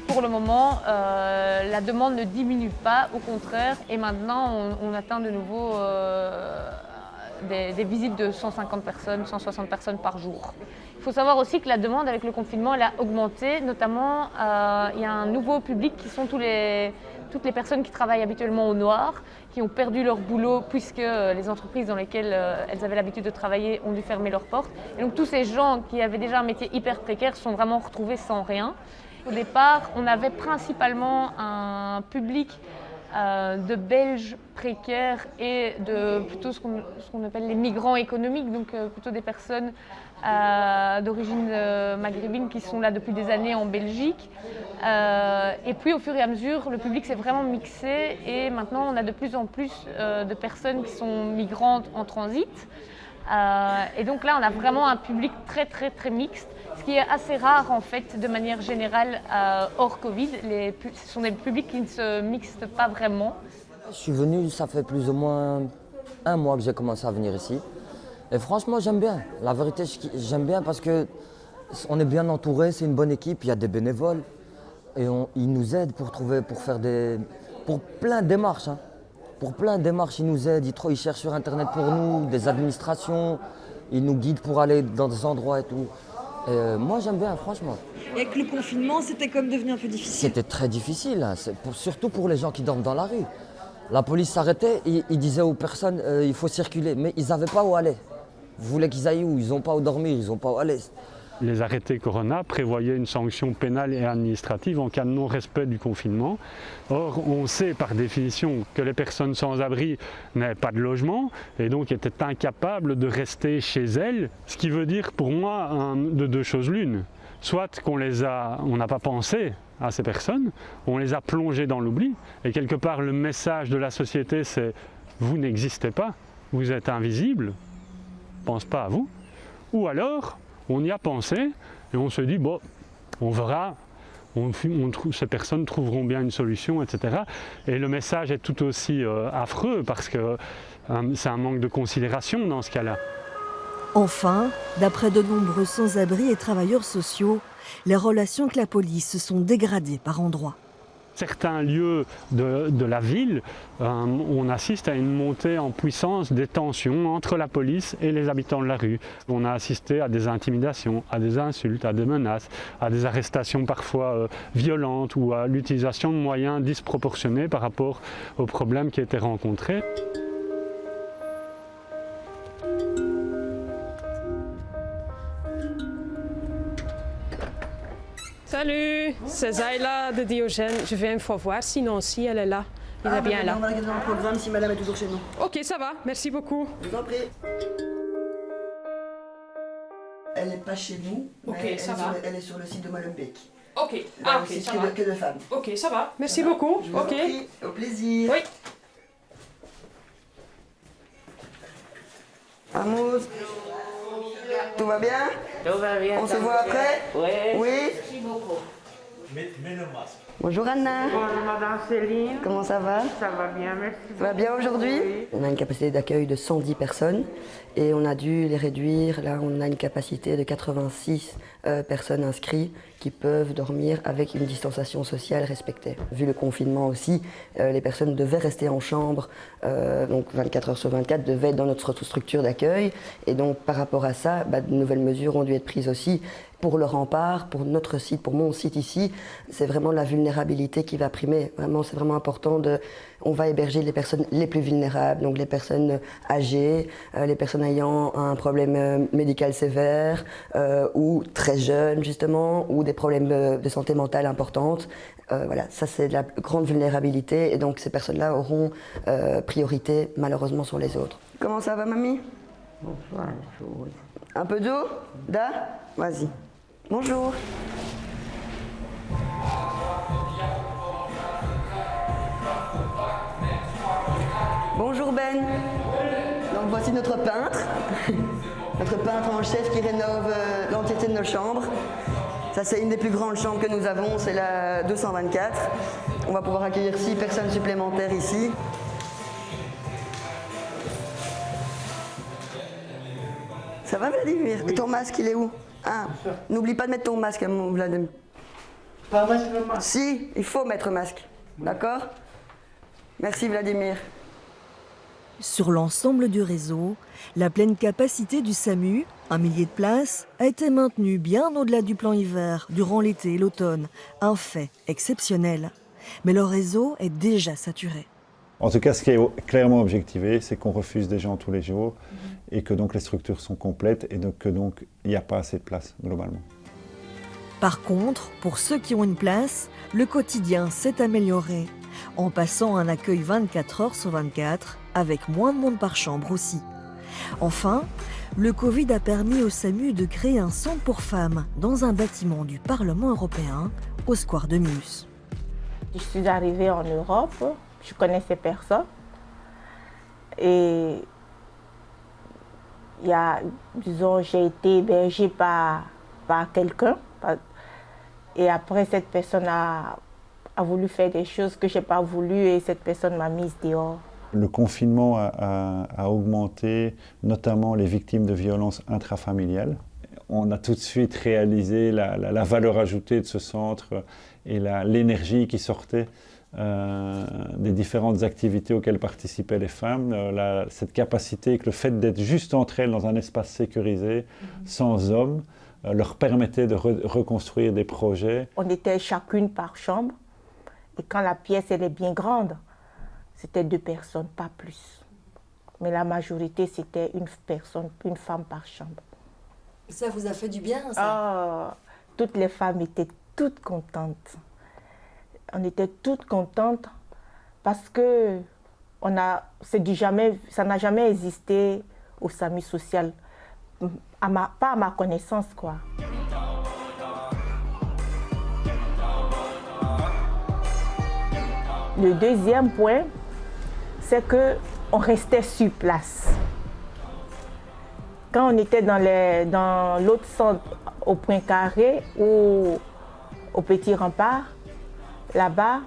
S21: Pour le moment, la demande ne diminue pas, au contraire. Et maintenant, on atteint de nouveau des visites de 150 personnes, 160 personnes par jour. Il faut savoir aussi que la demande avec le confinement, elle a augmenté. Notamment, il y a un nouveau public qui sont toutes les personnes qui travaillent habituellement au noir, qui ont perdu leur boulot puisque les entreprises dans lesquelles elles avaient l'habitude de travailler ont dû fermer leurs portes. Et donc tous ces gens qui avaient déjà un métier hyper précaire sont vraiment retrouvés sans rien. Au départ, on avait principalement un public de Belges précaires et de plutôt ce qu'on appelle les migrants économiques, donc plutôt des personnes d'origine maghrébine qui sont là depuis des années en Belgique. Et puis au fur et à mesure, le public s'est vraiment mixé et maintenant on a de plus en plus de personnes qui sont migrantes en transit. Et donc là, on a vraiment un public très très très mixte, ce qui est assez rare en fait de manière générale hors Covid. Ce sont des publics qui ne se mixent pas vraiment.
S22: Je suis venu, ça fait plus ou moins 1 mois que j'ai commencé à venir ici. Et franchement, j'aime bien. La vérité, j'aime bien parce qu'on est bien entouré, c'est une bonne équipe, il y a des bénévoles. Et ils nous aident pour plein de démarches. Hein. Pour plein de démarches, ils nous aident, ils cherchent sur Internet pour nous, des administrations, ils nous guident pour aller dans des endroits et tout. Et moi, j'aime bien, franchement.
S4: Et avec le confinement, c'était comme devenu un peu difficile.
S22: C'était très difficile, hein. Surtout pour les gens qui dorment dans la rue. La police s'arrêtait, ils disaient aux personnes il faut circuler, mais ils n'avaient pas où aller. Vous voulez qu'ils aillent où? Ils n'ont pas où dormir, ils n'ont pas où aller.
S23: Les arrêtés Corona prévoyaient une sanction pénale et administrative en cas de non-respect du confinement. Or, on sait par définition que les personnes sans abri n'avaient pas de logement et donc étaient incapables de rester chez elles, ce qui veut dire pour moi de 2 choses l'une. Soit qu'on n'a pas pensé à ces personnes, on les a plongées dans l'oubli et quelque part le message de la société c'est « vous n'existez pas, vous êtes invisible, pense pas à vous ». Ou alors, on y a pensé et on se dit, bon, on verra, ces personnes trouveront bien une solution, etc. Et le message est tout aussi affreux parce que c'est un manque de considération dans ce cas-là.
S14: Enfin, d'après de nombreux sans-abri et travailleurs sociaux, les relations avec la police se sont dégradées par endroits.
S23: Certains lieux de la ville, on assiste à une montée en puissance des tensions entre la police et les habitants de la rue. On a assisté à des intimidations, à des insultes, à des menaces, à des arrestations parfois violentes ou à l'utilisation de moyens disproportionnés par rapport aux problèmes qui étaient rencontrés.
S2: Salut, c'est Zayla de Diogène. Je viens une fois voir si Nancy, elle est là. Il est bien là.
S4: On va regarder dans le programme si madame est toujours chez nous.
S2: Ok, ça va. Merci beaucoup.
S4: Je vous en prie. Elle n'est pas chez nous, mais elle est sur le site de Molenbeek.
S2: Ok,
S4: ça va. Que de femmes.
S2: Ok, ça va. Merci beaucoup.
S4: Je vous en prie. Au plaisir.
S2: Oui.
S4: Vamos. Tout va bien?
S24: Tout va bien.
S4: On se voit après?
S24: Oui.
S4: Oui.
S24: Merci beaucoup.
S1: Mets le masque.
S6: Bonjour Anna.
S1: Bonjour Madame Céline.
S6: Comment ça va?
S1: Ça va bien, merci.
S6: Ça va bien aujourd'hui?
S1: Oui.
S6: On a une capacité d'accueil de 110 personnes et on a dû les réduire. Là, on a une capacité de 86 personnes inscrites qui peuvent dormir avec une distanciation sociale respectée. Vu le confinement aussi, les personnes devaient rester en chambre, donc 24 heures sur 24, devaient être dans notre structure d'accueil. Et donc par rapport à ça, de nouvelles mesures ont dû être prises aussi. Pour le rempart, pour notre site, pour mon site ici, c'est vraiment la vulnérabilité qui va primer. Vraiment, c'est vraiment important on va héberger les personnes les plus vulnérables, donc les personnes âgées, les personnes ayant un problème médical sévère ou très jeunes justement, ou des problèmes de santé mentale importantes. Voilà, ça c'est de la grande vulnérabilité et donc ces personnes-là auront priorité malheureusement sur les autres. Comment ça va, mamie?
S1: Bonsoir.
S6: Un peu d'eau? Da? Vas-y. Bonjour. Bonjour Ben. Donc voici notre peintre. Notre peintre en chef qui rénove l'entièreté de nos chambres. Ça c'est une des plus grandes chambres que nous avons, c'est la 224. On va pouvoir accueillir 6 personnes supplémentaires ici. Ça va Vladimir? Oui. Ton masque il est où? Ah, n'oublie pas de mettre ton masque, mon Vladimir.
S1: Pas mettre le masque?
S6: Si, il faut mettre le masque. D'accord? Merci Vladimir.
S14: Sur l'ensemble du réseau, la pleine capacité du SAMU, 1 millier de places, a été maintenue bien au-delà du plan hiver, durant l'été et l'automne. Un fait exceptionnel. Mais le réseau est déjà saturé.
S7: En tout cas, ce qui est clairement objectivé, c'est qu'on refuse des gens tous les jours et que donc les structures sont complètes et donc il n'y a pas assez de place globalement.
S14: Par contre, pour ceux qui ont une place, le quotidien s'est amélioré en passant un accueil 24 heures sur 24 avec moins de monde par chambre aussi. Enfin, le Covid a permis au SAMU de créer un centre pour femmes dans un bâtiment du Parlement européen au Square de Mus.
S24: Je suis arrivée en Europe. Je connaissais personne et disons, j'ai été hébergée par quelqu'un et après cette personne a voulu faire des choses que je n'ai pas voulu et cette personne m'a mise dehors.
S7: Le confinement a augmenté notamment les victimes de violences intrafamiliales. On a tout de suite réalisé la valeur ajoutée de ce centre et l'énergie qui sortait des différentes activités auxquelles participaient les femmes, cette capacité que le fait d'être juste entre elles dans un espace sécurisé, sans hommes, leur permettait de reconstruire des projets.
S24: On était chacune par chambre et quand la pièce elle est bien grande, c'était 2 personnes, pas plus. Mais la majorité c'était une femme par chambre.
S4: Ça vous a fait du bien ça?
S24: Oh, toutes les femmes étaient toutes contentes. On était toutes contentes parce que ça n'a jamais existé au SAMU social, pas à ma connaissance quoi. Le deuxième point, c'est qu'on restait sur place. Quand on était dans l'autre centre, au Point Carré ou au Petit Rempart, là-bas,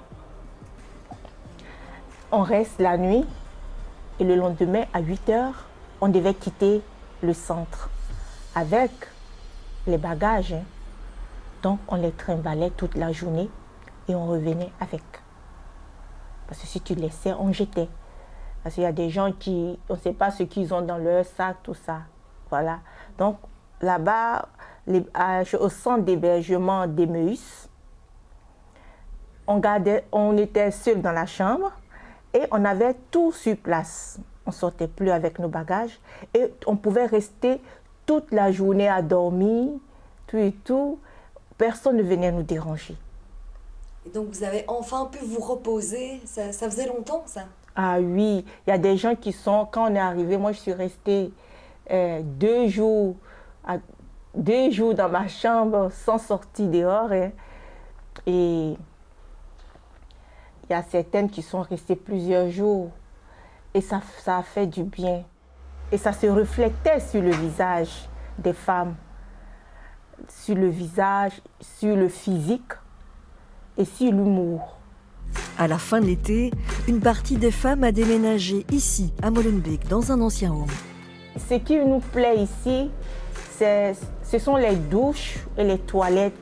S24: on reste la nuit et le lendemain, à 8 heures, on devait quitter le centre avec les bagages. Donc, on les trimballait toute la journée et on revenait avec. Parce que si tu laissais, on jetait. Parce qu'il y a des gens on ne sait pas ce qu'ils ont dans leur sac, tout ça. Voilà. Donc, là-bas, au centre d'hébergement d'Emmaüs, on était seuls dans la chambre et on avait tout sur place. On ne sortait plus avec nos bagages et on pouvait rester toute la journée à dormir, tout et tout. Personne ne venait nous déranger.
S4: Et donc vous avez enfin pu vous reposer, ça faisait longtemps ça?
S24: Ah oui, il y a des gens qui quand on est arrivé, moi je suis restée 2 jours dans ma chambre sans sortir dehors. Et il y a certaines qui sont restées plusieurs jours et ça a fait du bien. Et ça se reflétait sur le visage des femmes, sur le visage, sur le physique. et sur l'humour.
S14: À la fin de l'été, une partie des femmes a déménagé ici, à Molenbeek, dans un ancien home.
S24: Ce qui nous plaît ici, ce sont les douches et les toilettes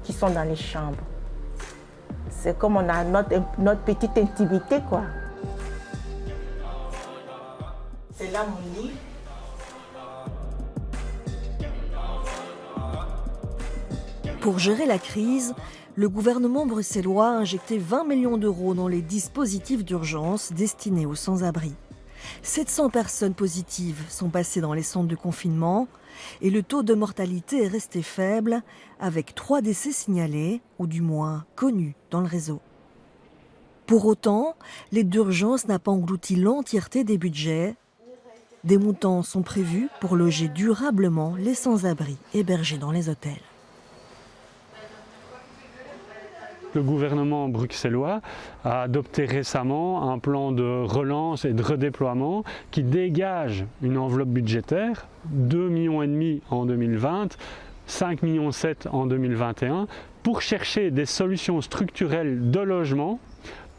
S24: qui sont dans les chambres. C'est comme on a notre petite intimité, quoi. C'est là mon lit.
S14: Pour gérer la crise, le gouvernement bruxellois a injecté 20 millions d'euros dans les dispositifs d'urgence destinés aux sans-abri. 700 personnes positives sont passées dans les centres de confinement et le taux de mortalité est resté faible, avec 3 décès signalés, ou du moins connus dans le réseau. Pour autant, l'aide d'urgence n'a pas englouti l'entièreté des budgets. Des montants sont prévus pour loger durablement les sans-abri hébergés dans les hôtels.
S23: Le gouvernement bruxellois a adopté récemment un plan de relance et de redéploiement qui dégage une enveloppe budgétaire, 2,5 millions en 2020, 5,7 millions en 2021, pour chercher des solutions structurelles de logement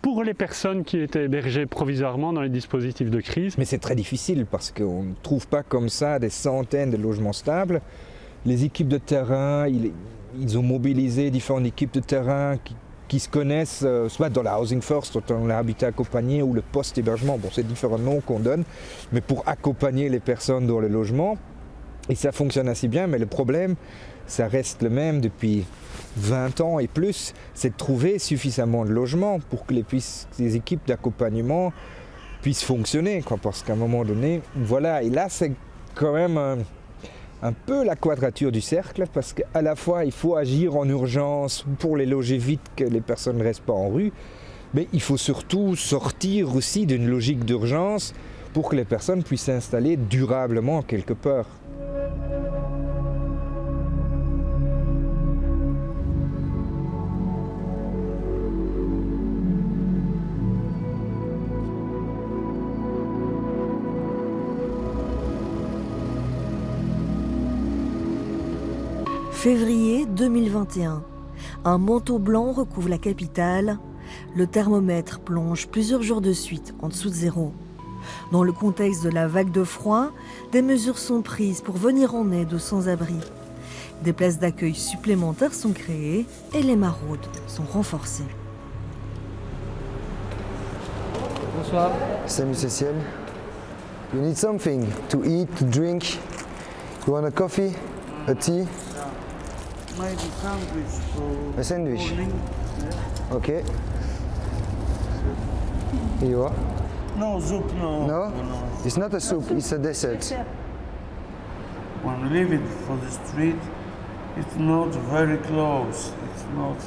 S23: pour les personnes qui étaient hébergées provisoirement dans les dispositifs de crise.
S3: Mais c'est très difficile parce qu'on ne trouve pas comme ça des centaines de logements stables. Les équipes de terrain, ils ont mobilisé différentes équipes de terrain qui se connaissent, soit dans la Housing First, soit dans l'habitat accompagné ou le post-hébergement. Bon, c'est différents noms qu'on donne, mais pour accompagner les personnes dans le logement. Et ça fonctionne assez bien, mais le problème, ça reste le même depuis 20 ans et plus, c'est de trouver suffisamment de logements pour que les équipes d'accompagnement puissent fonctionner, quoi, parce qu'à un moment donné, voilà, et là c'est quand même un peu la quadrature du cercle, parce qu'à la fois il faut agir en urgence pour les loger vite, que les personnes ne restent pas en rue, mais il faut surtout sortir aussi d'une logique d'urgence pour que les personnes puissent s'installer durablement quelque part.
S14: Février 2021. Un manteau blanc recouvre la capitale. Le thermomètre plonge plusieurs jours de suite en dessous de zéro. Dans le contexte de la vague de froid, des mesures sont prises pour venir en aide aux sans-abri. Des places d'accueil supplémentaires sont créées et les maraudes sont renforcées.
S9: Bonsoir.
S13: Salut Cécile. You need something to eat, to drink. You want a coffee, a tea?
S17: Maybe sandwich for
S13: A sandwich.
S17: morning.
S13: Okay. Here you are.
S17: No soup, no.
S13: No? It's not a soup, it's a dessert.
S17: When living for the street, it's not very close. It's not.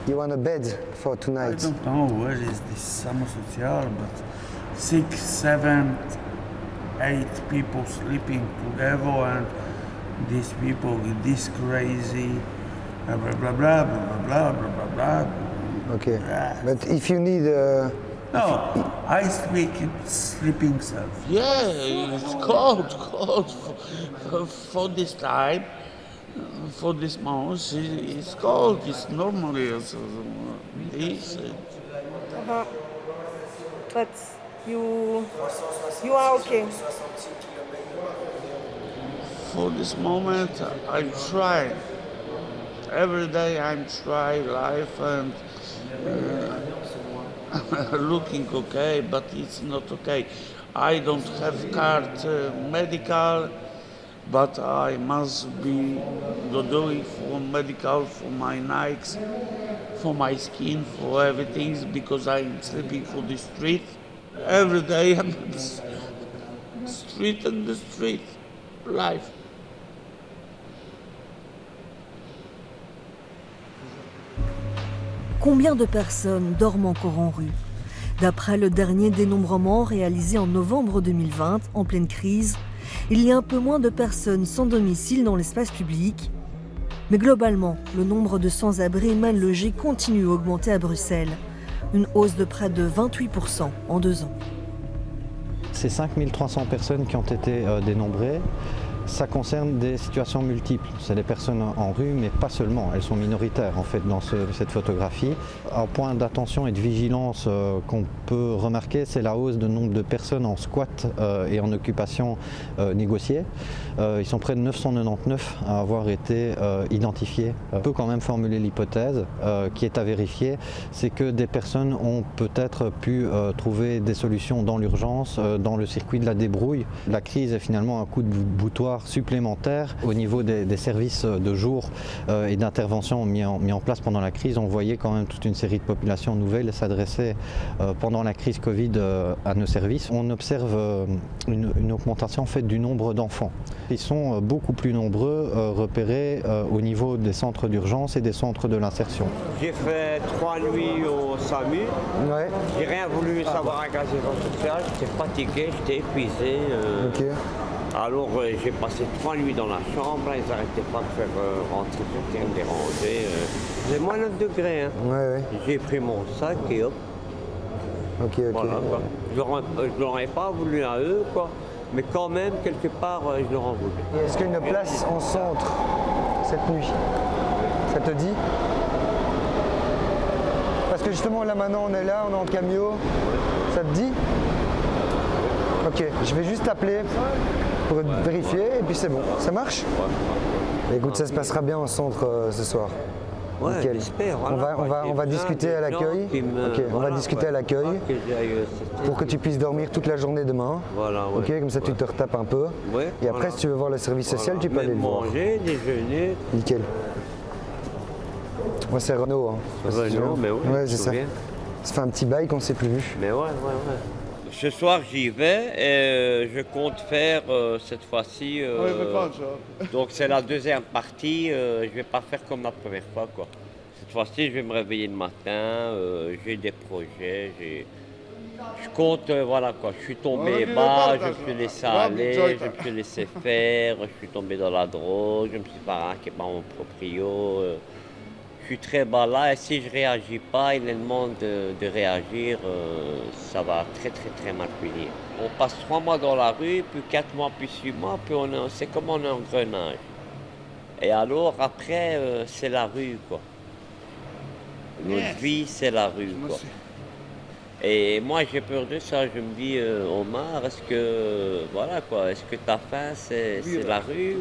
S13: You want a bed for
S17: I
S13: tonight?
S17: don't know where is this Samo Social, but 6, 7, 8 people sleeping together, and these people with this crazy blah blah blah blah blah blah blah blah blah.
S13: Okay. But if you need
S17: No, I speak in sleeping self.
S25: Yeah, it's cold for this time, for this month. It's cold. It's normally this.
S5: But you are okay.
S25: For this moment, I try. Every day I'm trying life and looking okay, but it's not okay. I don't have card medical, but I must be doing for medical for my Nikes, for my skin, for everything, because I'm sleeping for the street. Every day I'm on the street and the street life.
S14: Combien de personnes dorment encore en rue? D'après le dernier dénombrement réalisé en novembre 2020, en pleine crise, il y a un peu moins de personnes sans domicile dans l'espace public. Mais globalement, le nombre de sans-abri mal logés continue à augmenter à Bruxelles. Une hausse de près de 28% en 2 ans.
S8: Ces 5300 personnes qui ont été dénombrées, Ça concerne des situations multiples. C'est des personnes en rue, mais pas seulement. Elles sont minoritaires en fait dans cette photographie. Un point d'attention et de vigilance qu'on peut remarquer, c'est la hausse du nombre de personnes en squat et en occupation négociée. Ils sont près de 999 à avoir été identifiés. On peut quand même formuler l'hypothèse qui est à vérifier, c'est que des personnes ont peut-être pu trouver des solutions dans l'urgence, dans le circuit de la débrouille. La crise est finalement un coup de boutoir supplémentaire au niveau des services de jour et d'intervention mis en place pendant la crise. On voyait quand même toute une série de populations nouvelles s'adresser pendant la crise Covid à nos services. On observe une augmentation en fait du nombre d'enfants. Ils sont beaucoup plus nombreux repérés au niveau des centres d'urgence et des centres de l'insertion.
S11: J'ai fait 3 nuits au SAMU.
S13: Ouais.
S11: J'ai rien voulu savoir avec l'assistance sociale. J'étais fatigué, j'étais épuisé.
S13: Ok.
S11: Alors j'ai passé 3 nuits dans la chambre, ils n'arrêtaient pas de faire rentrer quelqu'un, me déranger. J'ai moins 9 degrés. Hein.
S13: Ouais.
S11: J'ai pris mon sac et hop.
S13: Ok.
S11: Voilà, quoi. Je leur ai pas voulu à eux, quoi. Mais quand même, quelque part, je leur en voulais.
S13: Est-ce qu'il y a une place en centre cette nuit? Ça te dit? Parce que justement, là maintenant, on est là, on est en camion. Ça te dit? Ok, je vais juste t'appeler pour vérifier et puis c'est bon. Ça marche? Écoute, ça se passera bien en centre ce soir.
S11: Ouais,
S13: nickel.
S11: j'espère.
S13: On va discuter à l'accueil. Ok, on va discuter à l'accueil pour que tu puisses dormir toute la journée demain.
S11: Voilà, ouais.
S13: Ok, comme ça tu te retapes un peu.
S11: Ouais,
S13: et après, si tu veux voir le service social, tu peux aller le voir.
S11: Manger, déjeuner.
S13: Nickel. Moi, c'est Renaud. Hein.
S11: Renaud, mais oui.
S13: Ouais, c'est ça. Ça fait un petit bail qu'on ne s'est plus vu.
S11: Mais ouais. Ce soir, j'y vais et je compte faire cette fois-ci. Donc, c'est la deuxième partie. Je ne vais pas faire comme la première fois, quoi. Cette fois-ci, je vais me réveiller le matin. J'ai des projets. Je compte, voilà, quoi. Je suis tombé bas, je me suis laissé aller, je me suis laissé faire. Je suis tombé dans la drogue. Je me suis baraqué par mon proprio. Je suis très bas là et si je ne réagis pas, il est demande de réagir, ça va très mal finir. On passe 3 mois dans la rue, puis 4 mois, puis 6 mois, puis c'est comme on est en engrenage. Et alors après, c'est la rue, quoi. Notre vie, c'est la rue, quoi. Et moi, j'ai peur de ça. Je me dis, Omar, est-ce que ta fin, c'est la rue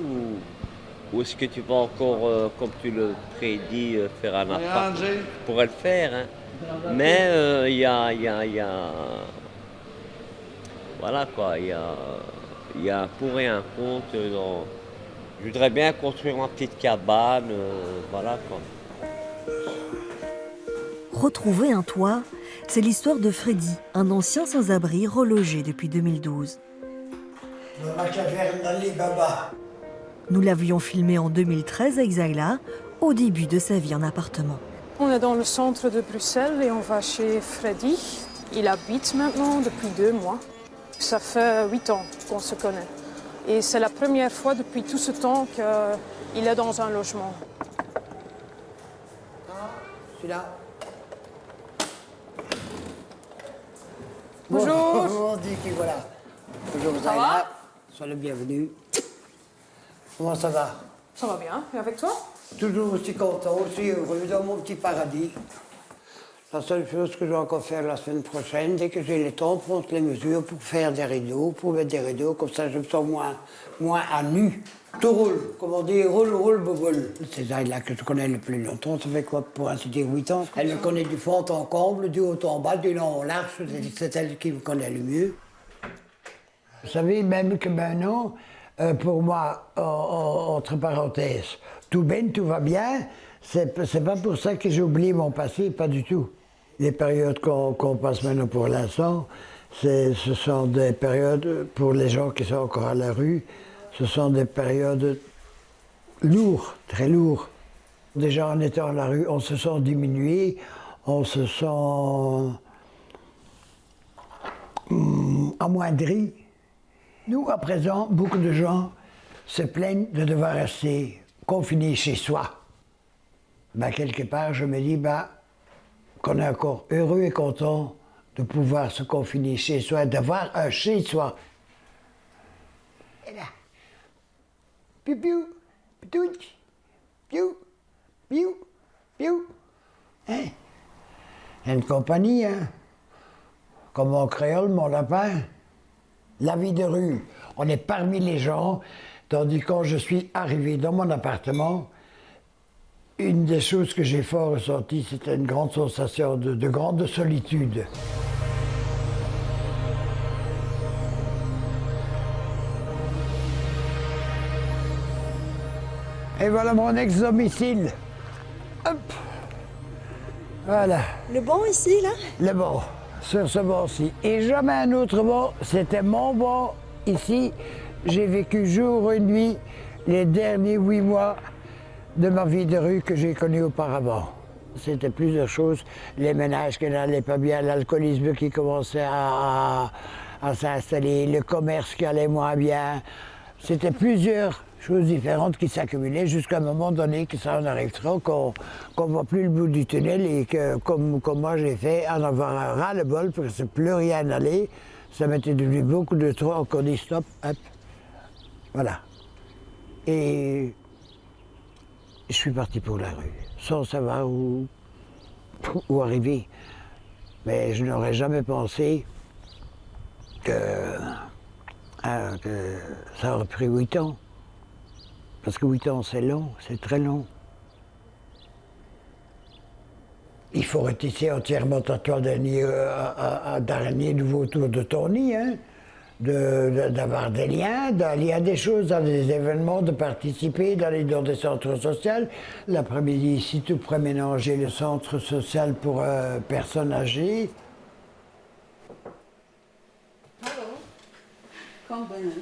S11: ou est-ce que tu vas encore, comme tu le prédis, faire un appart? Je pourrais le faire, hein. Mais il y a... Voilà quoi, il y a un pour et un contre. Je voudrais bien construire ma petite cabane, voilà quoi.
S14: Retrouver un toit, c'est l'histoire de Freddy, un ancien sans-abri relogé depuis 2012.
S12: Dans la caverne d'Ali Baba.
S14: Nous l'avions filmé en 2013 à Ixagla, au début de sa vie en appartement.
S2: On est dans le centre de Bruxelles et on va chez Freddy. Il habite maintenant depuis 2 mois. Ça fait 8 ans qu'on se connaît. Et c'est la première fois depuis tout ce temps qu'il est dans un logement.
S12: Je suis là.
S2: Bonjour.
S12: Bonjour, Dicky, voilà. Bonjour, Zayla. Sois le bienvenu. Comment ça va?
S2: Ça va bien. Et avec toi?
S12: Toujours aussi content, aussi heureux dans mon petit paradis. La seule chose que je vais encore faire la semaine prochaine, dès que j'ai le temps, prendre les mesures pour faire des rideaux, pour mettre des rideaux, comme ça je me sens moins à nu. Tout roule, comme on dit, roule, boule. C'est Zayla que je connais le plus longtemps, ça fait quoi, pour ainsi dire 8 ans. Elle me connaît du fond en comble, du haut en bas, du long en large, c'est elle qui me connaît le mieux. Vous savez, même que maintenant, pour moi, entre parenthèses, tout bien, tout va bien, c'est pas pour ça que j'oublie mon passé, pas du tout. Les périodes qu'on passe maintenant pour l'instant, ce sont des périodes, pour les gens qui sont encore à la rue, ce sont des périodes lourdes, très lourdes. Déjà en étant à la rue, on se sent diminué, on se sent amoindri. Nous, à présent, beaucoup de gens se plaignent de devoir rester confinés chez soi. Ben, quelque part, je me dis qu'on est encore heureux et content de pouvoir se confiner chez soi, d'avoir un chez soi. Et là, piou, piou, piou, piou, piou, piou. Hein? Une compagnie, hein? Comme en créole, mon lapin. La vie de rue, on est parmi les gens, tandis que quand je suis arrivé dans mon appartement, une des choses que j'ai fort ressenties, c'était une grande sensation de grande solitude. Et voilà mon ex-domicile. Hop. Voilà.
S14: Le banc ici, là?
S12: Le banc, sur ce banc-ci. Et jamais un autre banc, c'était mon banc ici. J'ai vécu jour et nuit les derniers 8 mois de ma vie de rue que j'ai connue auparavant. C'était plusieurs choses, les ménages qui n'allaient pas bien, l'alcoolisme qui commençait à s'installer, le commerce qui allait moins bien. C'était plusieurs choses différentes qui s'accumulaient jusqu'à un moment donné que ça en arrive trop, qu'on ne voit plus le bout du tunnel et que, comme moi j'ai fait, en avoir un ras-le-bol parce que plus rien n'allait, ça m'était devenu beaucoup de trop, qu'on dit stop, hop, voilà. Et je suis parti pour la rue, sans savoir où arriver. Mais je n'aurais jamais pensé que ça aurait pris 8 ans. Parce que 8 ans, c'est long, c'est très long. Il faut retisser entièrement ta toile d'araignée nouveau autour de ton nid, hein? D'avoir des liens, d'aller à des choses, dans des événements, de participer, d'aller dans des centres sociaux. L'après-midi, ici, tout près mélanger le centre social pour personnes âgées.
S10: Kom binnen.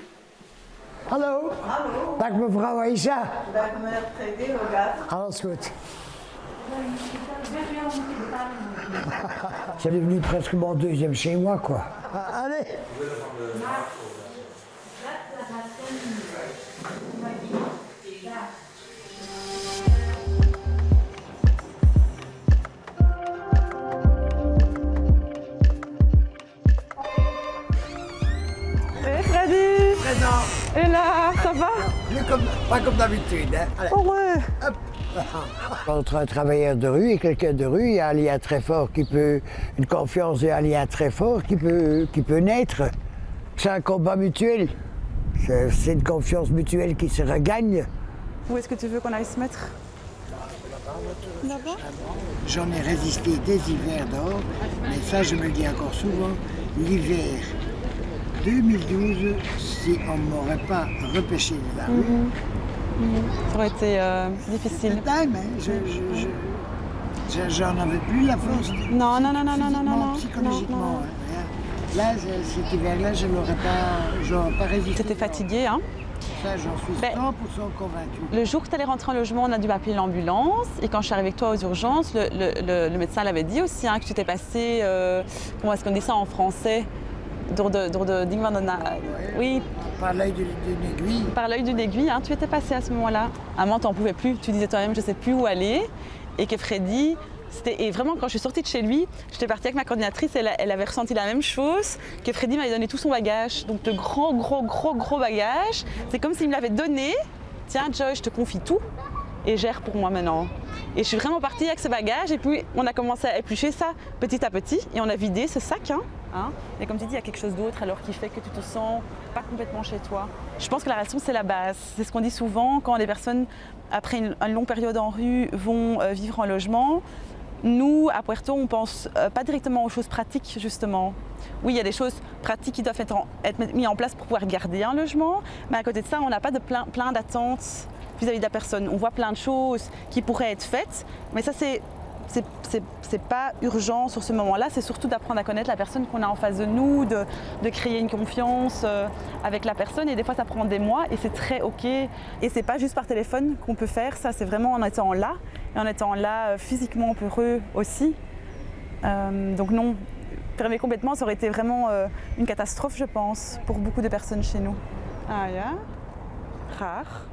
S12: Hallo.
S10: Hallo.
S12: Dag mevrouw Aisha.
S10: Dag meneer Freddy, hoe gaat het?
S12: Alles goed. C'est devenu presque mon deuxième chez moi, quoi. Allez.
S5: Hey Freddy.
S12: Présent.
S5: Et là, ça va?
S12: Pas comme d'habitude, hein. Allez.
S5: Oh ouais.
S12: Hop. Entre un travailleur de rue et quelqu'un de rue, il y a un lien très fort qui peut, une confiance et un lien très fort qui peut naître. C'est un combat mutuel. C'est une confiance mutuelle qui se regagne.
S5: Où est-ce que tu veux qu'on aille se mettre? Là-bas?
S12: J'en ai résisté des hivers dehors, mais ça je me le dis encore souvent, l'hiver 2012, si on ne m'aurait pas repêché de la rue,
S5: Ça aurait été difficile.
S12: C'est dingue, hein. J'en avais plus la force.
S5: Non.
S12: Psychologiquement. Hein. Là, cet hiver-là, je n'aurais pas résisté.
S5: T'étais fatiguée, hein?
S12: Ça, j'en suis 100% convaincue.
S5: Le jour que tu allais rentrer en logement, on a dû appeler l'ambulance. Et quand je suis arrivée avec toi aux urgences, le médecin l'avait dit aussi, hein, que tu t'es passé, comment est-ce qu'on dit ça en français? Oui.
S12: Par l'œil d'une aiguille.
S5: Par l'œil d'une aiguille, hein, tu étais passé à ce moment-là. À un moment, tu n'en pouvais plus. Tu disais toi-même, je ne sais plus où aller. Et que Freddy, et vraiment, quand je suis sortie de chez lui, j'étais partie avec ma coordinatrice, elle avait ressenti la même chose, que Freddy m'avait donné tout son bagage. Donc de gros bagages. C'est comme s'il me l'avait donné. Tiens, Joy, je te confie tout et gère pour moi maintenant. Et je suis vraiment partie avec ce bagage et puis on a commencé à éplucher ça petit à petit et on a vidé ce sac. Hein. Et comme tu dis, il y a quelque chose d'autre alors qui fait que tu te sens pas complètement chez toi. Je pense que la relation, c'est la base. C'est ce qu'on dit souvent quand les personnes, après une longue période en rue, vont vivre en logement. Nous, à Puerto, on pense pas directement aux choses pratiques, justement. Oui, il y a des choses pratiques qui doivent être mises en place pour pouvoir garder un logement, mais à côté de ça, on n'a pas de plein d'attentes vis-à-vis de la personne. On voit plein de choses qui pourraient être faites, mais ça, c'est pas urgent sur ce moment-là. C'est surtout d'apprendre à connaître la personne qu'on a en face de nous, de créer une confiance avec la personne. Et des fois, ça prend des mois et c'est très OK. Et c'est pas juste par téléphone qu'on peut faire ça, c'est vraiment en étant là. Et en étant là physiquement pour eux aussi. Donc non, fermer complètement, ça aurait été vraiment une catastrophe, je pense, pour beaucoup de personnes chez nous. Ah, yeah. Rare.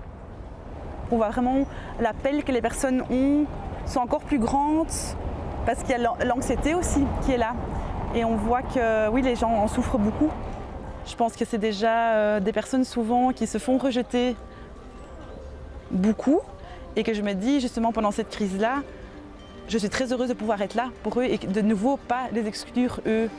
S5: On voit vraiment l'appel que les personnes ont sont encore plus grandes parce qu'il y a l'anxiété aussi qui est là. Et on voit que oui, les gens en souffrent beaucoup. Je pense que c'est déjà des personnes souvent qui se font rejeter beaucoup et que je me dis justement pendant cette crise-là, je suis très heureuse de pouvoir être là pour eux et de nouveau pas les exclure eux